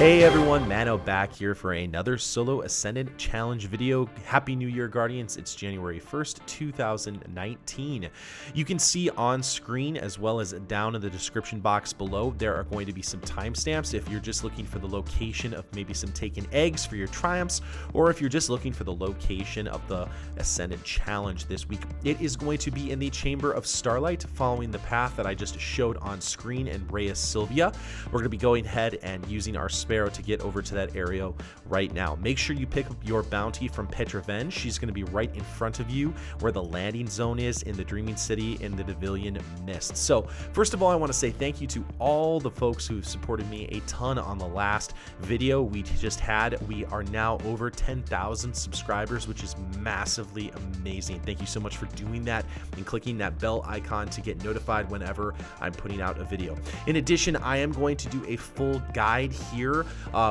Hey everyone, Mano back here for another solo Ascendant challenge video. Happy New Year, Guardians. It's January 1st, 2019. You can see on screen as well as down in the description box below, there are going to be some timestamps if you're just looking for the location of maybe some taken eggs for your triumphs, or if you're just looking for the location of the Ascendant challenge this week. It is going to be in the Chamber of Starlight, following the path that I just showed on screen in Rhea Sylvia. We're going to be going ahead and using our Sparrow to get over to that area right now. Make sure you pick up your bounty from Petraven. She's going to be right in front of you where the landing zone is in the Dreaming City in the Devilian Mist. So first of all, I want to say thank you to all the folks who supported me a ton on the last video we just had. We are now over 10,000 subscribers, which is massively amazing. Thank you so much for doing that and clicking that bell icon to get notified whenever I'm putting out a video. In addition, I am going to do a full guide here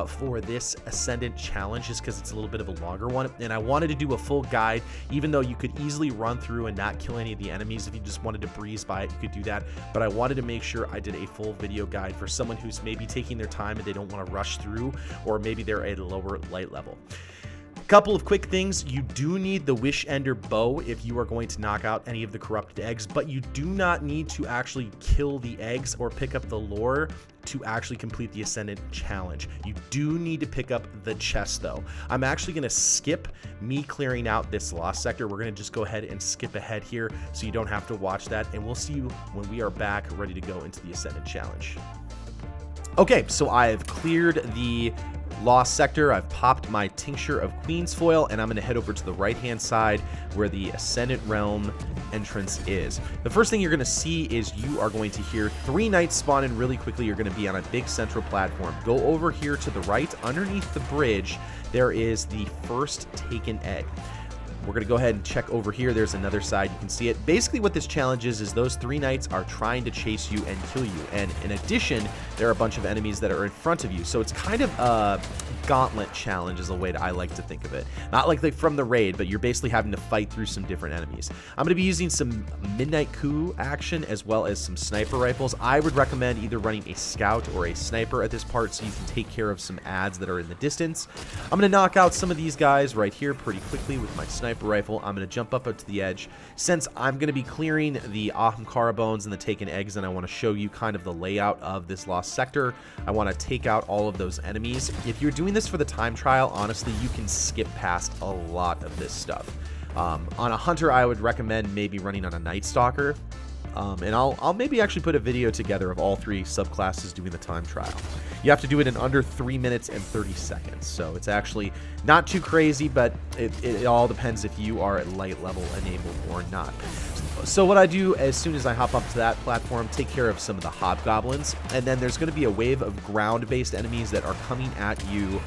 for this Ascendant challenge, just because it's a little bit of a longer one, and I wanted to do a full guide. Even though you could easily run through and not kill any of the enemies, if you just wanted to breeze by it, you could do that, but I wanted to make sure I did a full video guide for someone who's maybe taking their time and they don't want to rush through, or maybe they're at a lower light level. Couple of quick things. You do need the Wish Ender bow if you are going to knock out any of the corrupted eggs, but you do not need to actually kill the eggs or pick up the lore to actually complete the Ascendant challenge. You do need to pick up the chest though. I'm actually going to skip me clearing out this lost sector. We're going to just go ahead and skip ahead here so you don't have to watch that, and we'll see you when we are back ready to go into the Ascendant challenge. Okay, so I have cleared the lost sector. I've popped my tincture of Queen's Foil, and I'm going to head over to the right hand side where the Ascendant Realm entrance is. The first thing you're going to see is you are going to hear 3 knights spawn in really quickly. You're going to be on a big central platform. Go over here to the right. Underneath the bridge there is the first taken egg. We're going to go ahead and check over here. There's another side. You can see it. Basically what this challenge is those 3 knights are trying to chase you and kill you. And in addition, there are a bunch of enemies that are in front of you. So it's kind of a gauntlet challenge is the way that I like to think of it. Not like from the raid, but you're basically having to fight through some different enemies. I'm going to be using some Midnight Coup action as well as some sniper rifles. I would recommend either running a scout or a sniper at this part so you can take care of some adds that are in the distance. I'm going to knock out some of these guys right here pretty quickly with my sniper rifle. I'm going to jump up to the edge. Since I'm going to be clearing the Ahamkara bones and the taken eggs, and I want to show you kind of the layout of this lost sector, I want to take out all of those enemies. If you're doing this for the time trial, honestly, you can skip past a lot of this stuff. On a hunter, I would recommend maybe running on a Night Stalker. And I'll maybe actually put a video together of all 3 subclasses doing the time trial. You have to do it in under 3 minutes and 30 seconds. So it's actually not too crazy, but it all depends if you are at light level enabled or not. So what I do as soon as I hop up to that platform, take care of some of the hobgoblins, and then there's going to be a wave of ground-based enemies that are coming at you,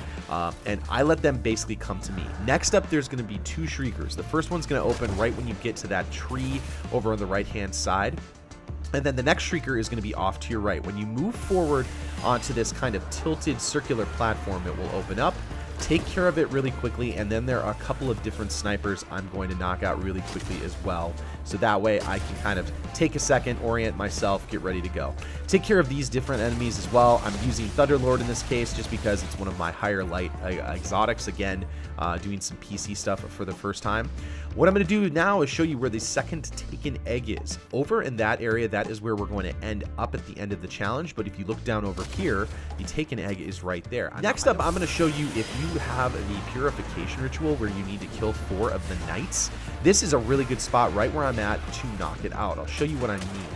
and I let them basically come to me. Next up, there's going to be 2 shriekers. The first one's going to open right when you get to that tree over on the right-hand side. And then the next shrieker is going to be off to your right. When you move forward onto this kind of tilted circular platform, it will open up. Take care of it really quickly, and then there are a couple of different snipers I'm going to knock out really quickly as well, so that way I can kind of take a second, orient myself, get ready to go. Take care of these different enemies as well. I'm using Thunderlord in this case just because it's one of my higher light exotics, again doing some PC stuff for the first time. What I'm going to do now is show you where the second taken egg is. Over in that area, that is where we're going to end up at the end of the challenge, but if you look down over here, the taken egg is right there. Next up, I'm going to show you if you have the purification ritual where you need to kill 4 of the knights. This is a really good spot right where I'm at to knock it out. I'll show you what I mean.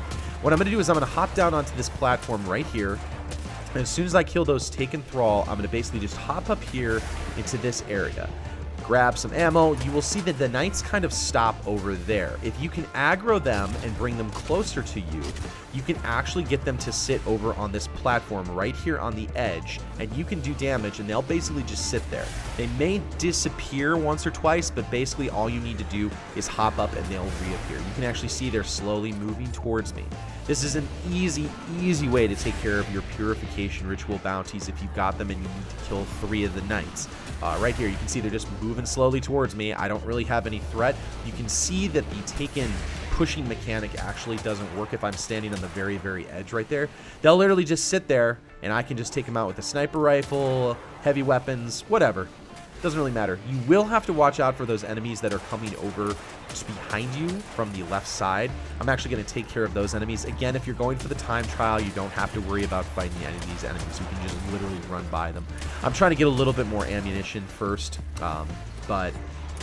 What I'm going to do is I'm going to hop down onto this platform right here. And as soon as I kill those taken thrall, I'm going to basically just hop up here into this area. Grab some ammo. You will see that the knights kind of stop over there. If you can aggro them and bring them closer to you, you can actually get them to sit over on this platform right here on the edge, and you can do damage, and they'll basically just sit there. They may disappear once or twice, but basically all you need to do is hop up and they'll reappear. You can actually see they're slowly moving towards me. This is an easy way to take care of your purification ritual bounties if you've got them and you need to kill 3 of the knights. Right here, you can see they're just moving slowly towards me. I don't really have any threat. You can see that the taken pushing mechanic actually doesn't work if I'm standing on the very, very edge right there. They'll literally just sit there, and I can just take them out with a sniper rifle, heavy weapons, whatever. Doesn't really matter. You will have to watch out for those enemies that are coming over just behind you from the left side. I'm actually going to take care of those enemies. Again, if you're going for the time trial, you don't have to worry about fighting any of these enemies. You can just literally run by them. I'm trying to get a little bit more ammunition first, but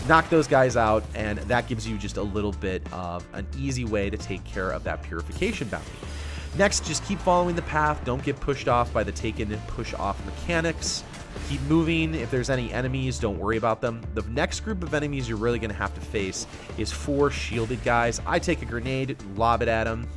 knock those guys out, and that gives you just a little bit of an easy way to take care of that purification bounty. Next, just keep following the path. Don't get pushed off by the taken and push off mechanics. Keep moving. If there's any enemies, don't worry about them. The next group of enemies you're really going to have to face is 4 shielded guys. I take a grenade, lob it at them.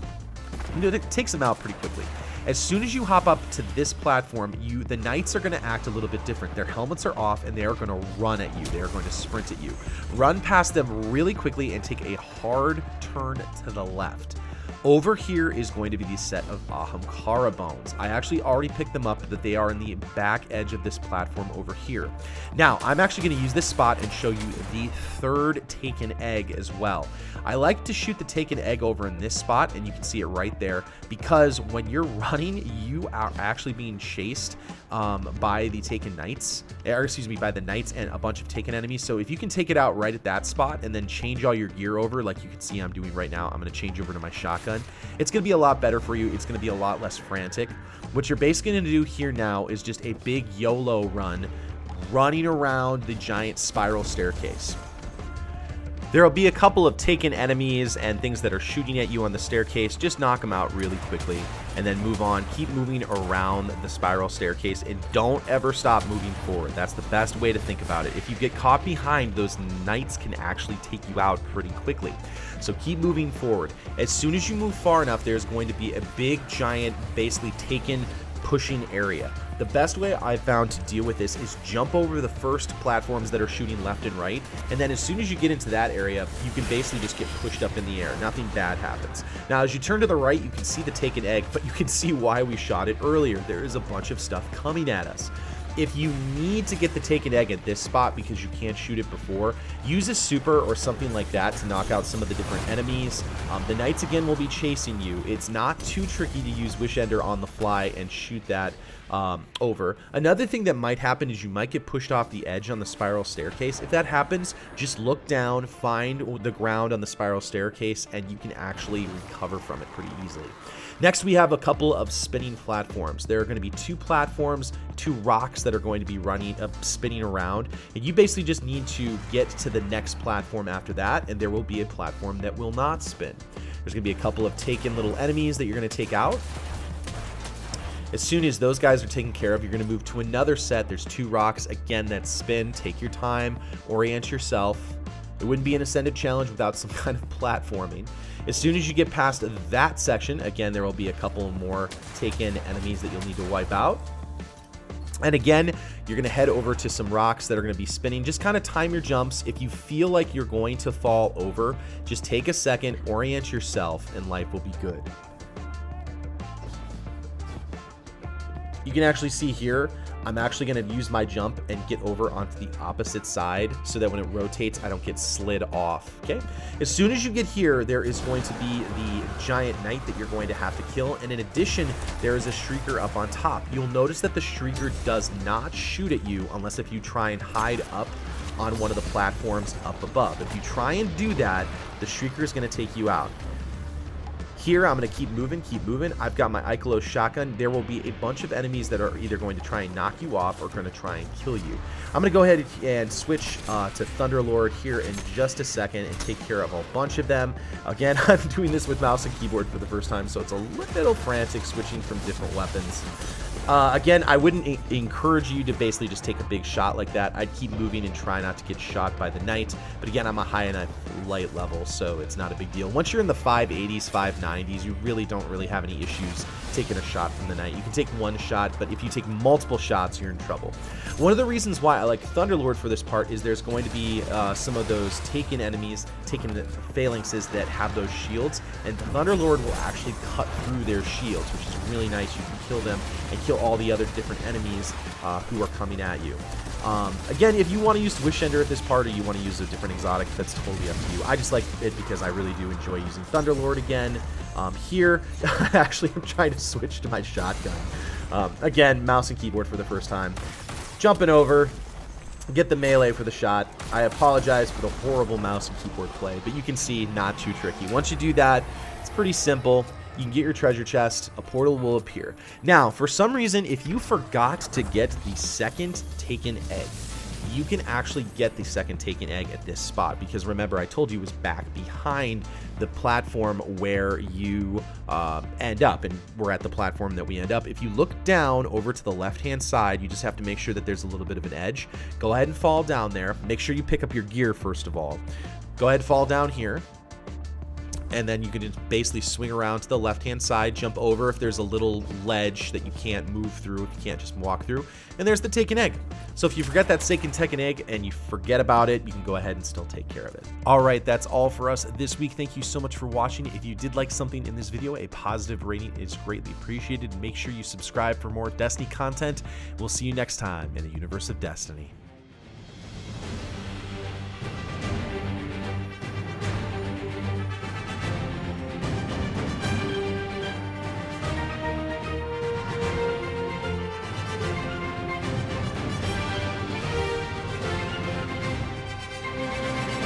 It takes them out pretty quickly. As soon as you hop up to this platform, the knights are going to act a little bit different. Their helmets are off, and they are going to run at you. They are going to sprint at you. Run past them really quickly and take a hard turn to the left. Over here is going to be the set of Ahamkara bones. I actually already picked them up, but they are in the back edge of this platform over here. Now, I'm actually going to use this spot and show you the 3rd taken egg as well. I like to shoot the taken egg over in this spot, and you can see it right there, because when you're running, you are actually being chased by the taken knights, or excuse me, by the knights and a bunch of taken enemies. So if you can take it out right at that spot and then change all your gear over, like you can see I'm doing right now, I'm going to change over to my shotgun. It's going to be a lot better for you. It's going to be a lot less frantic. What you're basically going to do here now is just a big YOLO run, running around the giant spiral staircase. There will be a couple of taken enemies and things that are shooting at you on the staircase. Just knock them out really quickly and then move on. Keep moving around the spiral staircase and don't ever stop moving forward. That's the best way to think about it. If you get caught behind, those knights can actually take you out pretty quickly. So keep moving forward. As soon as you move far enough, there's going to be a big, giant, basically taken pushing area. The best way I've found to deal with this is jump over the first platforms that are shooting left and right, and then as soon as you get into that area, you can basically just get pushed up in the air. Nothing bad happens. Now, as you turn to the right, you can see the taken egg, but you can see why we shot it earlier. There is a bunch of stuff coming at us. If you need to get the taken egg at this spot because you can't shoot it before, use a super or something like that to knock out some of the different enemies. The knights, again, will be chasing you. It's not too tricky to use Wish Ender on the fly and shoot that over. Another thing that might happen is you might get pushed off the edge on the spiral staircase. If that happens, just look down, find the ground on the spiral staircase, and you can actually recover from it pretty easily. Next, we have a couple of spinning platforms. There are going to be 2 platforms, 2 rocks that are going to be spinning around, and you basically just need to get to the next platform after that, and there will be a platform that will not spin. There's going to be a couple of taken little enemies that you're going to take out. As soon as those guys are taken care of, you're going to move to another set. There's 2 rocks, again, that spin. Take your time, orient yourself. It wouldn't be an Ascendant challenge without some kind of platforming. As soon as you get past that section, again, there will be a couple more taken enemies that you'll need to wipe out. And again, you're going to head over to some rocks that are going to be spinning. Just kind of time your jumps. If you feel like you're going to fall over, just take a second, orient yourself, and life will be good. You can actually see here, I'm actually going to use my jump and get over onto the opposite side so that when it rotates, I don't get slid off, okay? As soon as you get here, there is going to be the giant knight that you're going to have to kill, and in addition, there is a shrieker up on top. You'll notice that the shrieker does not shoot at you unless if you try and hide up on one of the platforms up above. If you try and do that, the shrieker is going to take you out. Here, I'm going to keep moving. I've got my Ikelos shotgun. There will be a bunch of enemies that are either going to try and knock you off or going to try and kill you. I'm going to go ahead and switch to Thunderlord here in just a second and take care of a bunch of them. Again, I'm doing this with mouse and keyboard for the first time, so it's a little frantic switching from different weapons. Again, I wouldn't encourage you to basically just take a big shot like that. I'd keep moving and try not to get shot by the knight. But again, I'm a high enough light level, so it's not a big deal. Once you're in the 580s, 590s, you really don't have any issues taking a shot from the knight. You can take one shot, but if you take multiple shots, you're in trouble. One of the reasons why I like Thunderlord for this part is there's going to be some of those taken enemies, taken phalanxes that have those shields, and Thunderlord will actually cut through their shields, which is really nice. You can kill them and kill all the other different enemies who are coming at you. Again, if you want to use Wish Ender at this part or you want to use a different exotic, that's totally up to you. I just like it because I really do enjoy using Thunderlord again. Here, actually, I'm trying to switch to my shotgun. Again, mouse and keyboard for the first time. Jumping over, get the melee for the shot. I apologize for the horrible mouse and keyboard play, but you can see, not too tricky. Once you do that, it's pretty simple. You can get your treasure chest, a portal will appear. Now, for some reason, if you forgot to get the second taken egg, you can actually get the second taken egg at this spot, because remember, I told you it was back behind the platform where you end up, and we're at the platform that we end up. If you look down over to the left-hand side, you just have to make sure that there's a little bit of an edge. Go ahead and fall down there. Make sure you pick up your gear first of all. Go ahead and fall down here. And then you can just basically swing around to the left-hand side, jump over if there's a little ledge that you can't move through, if you can't just walk through. And there's the taken egg. So if you forget that second taken egg and you forget about it, you can go ahead and still take care of it. All right, that's all for us this week. Thank you so much for watching. If you did like something in this video, a positive rating is greatly appreciated. Make sure you subscribe for more Destiny content. We'll see you next time in the universe of Destiny.